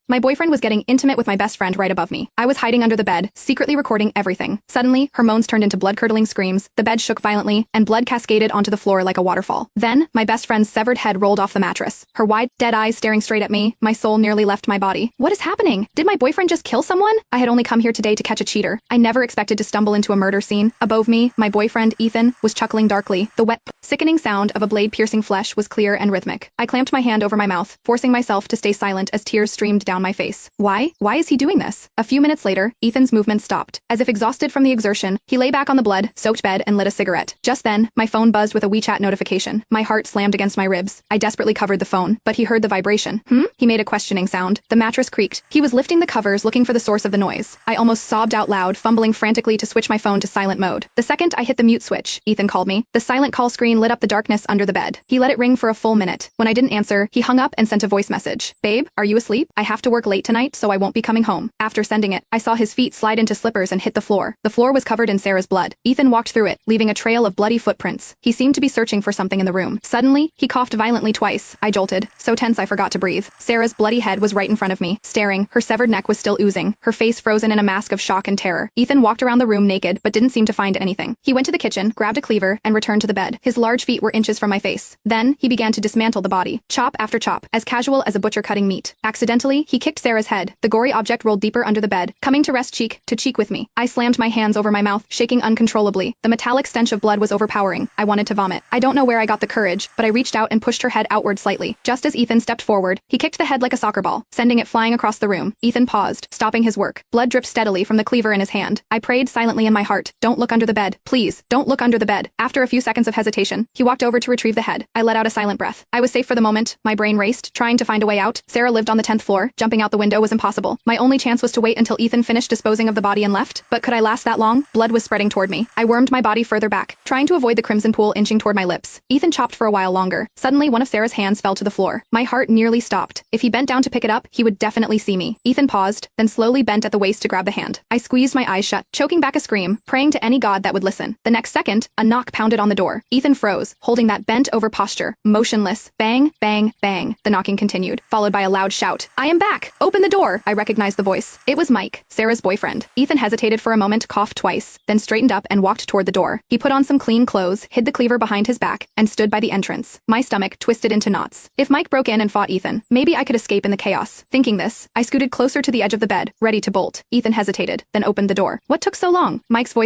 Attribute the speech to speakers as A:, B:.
A: My boyfriend was getting intimate with my best friend right above me. I was hiding under the bed, secretly recording everything. Suddenly, her moans turned into blood-curdling screams, the bed shook violently, and blood cascaded onto the floor like a waterfall. Then, my best friend's severed head rolled off the mattress, her wide, dead eyes staring straight at me. My soul nearly left my body. What is happening? Did my boyfriend just kill someone? I had only come here today to catch a cheater. I never expected to stumble into a murder scene. Above me, my boyfriend, Ethan, was chuckling darkly. The wet, sickening sound of a blade piercing flesh was clear and rhythmic. I clamped my hand over my mouth, forcing myself to stay silent as tears streamed down my face. Why? Why is he doing this? A few minutes later, Ethan's movements stopped. As if exhausted from the exertion, he lay back on the blood-soaked bed and lit a cigarette. Just then, my phone buzzed with a WeChat notification. My heart slammed against my ribs. I desperately covered the phone, but he heard the vibration. He made a questioning sound. The mattress creaked. He was lifting the covers, looking for the source of the noise. I almost sobbed out loud, fumbling frantically to switch my phone to silent mode. The second I hit the mute switch, Ethan called me. The silent call screen lit up the darkness under the bed. He let it ring for a full minute. When I didn't answer, he hung up and sent a voice message. Babe, are you asleep? I have to work late tonight, so I won't be coming home. After sending it, I saw his feet slide into slippers and hit the floor. The floor was covered in Sarah's blood. Ethan walked through it, leaving a trail of bloody footprints. He seemed to be searching for something in the room. Suddenly, he coughed violently twice. I jolted, so tense I forgot to breathe. Sarah's bloody head was right in front of me, staring. Her severed neck was still oozing, her face frozen in a mask of shock and terror. Ethan walked around the room naked, but didn't seem to find anything. He went to the kitchen, grabbed a cleaver, and returned to the bed. His large feet were inches from my face. Then, he began to dismantle the body, chop after chop, as casual as a butcher cutting meat. Accidentally, he kicked Sarah's head. The gory object rolled deeper under the bed, coming to rest cheek to cheek with me. I slammed my hands over my mouth, shaking uncontrollably. The metallic stench of blood was overpowering. I wanted to vomit. I don't know where I got the courage, but I reached out and pushed her head outward slightly. Just as Ethan stepped forward, he kicked the head like a soccer ball, sending it flying across the room. Ethan paused, stopping his work. Blood dripped steadily from the cleaver in his hand. I prayed silently in my heart, "Don't look under the bed. Please, don't look under the bed." After a few seconds of hesitation, he walked over to retrieve the head. I let out a silent breath. I was safe for the moment. My brain raced, trying to find a way out. Sarah lived on the 10th floor. Jumping out the window was impossible. My only chance was to wait until Ethan finished disposing of the body and left. But could I last that long? Blood was spreading toward me. I wormed my body further back, trying to avoid the crimson pool inching toward my lips. Ethan chopped for a while longer. Suddenly, one of Sarah's hands fell to the floor. My heart nearly stopped. If he bent down to pick it up, he would definitely see me. Ethan paused, then slowly bent at the waist to grab the hand. I squeezed my eyes shut, choking back a scream, praying to any god that would listen. The next second, a knock pounded on the door. Ethan froze, holding that bent-over posture, motionless. Bang, bang, bang. The knocking continued, followed by a loud shout. "I am back! Open the door!" I recognized the voice. It was Mike, Sarah's boyfriend. Ethan hesitated for a moment, coughed twice, then straightened up and walked toward the door. He put on some clean clothes, hid the cleaver behind his back, and stood by the entrance. My stomach twisted into knots. If Mike broke in and fought Ethan, maybe I could escape in the chaos. Thinking this, I scooted closer to the edge of the bed, ready to bolt. Ethan hesitated, then opened the door. What took so long? Mike's voice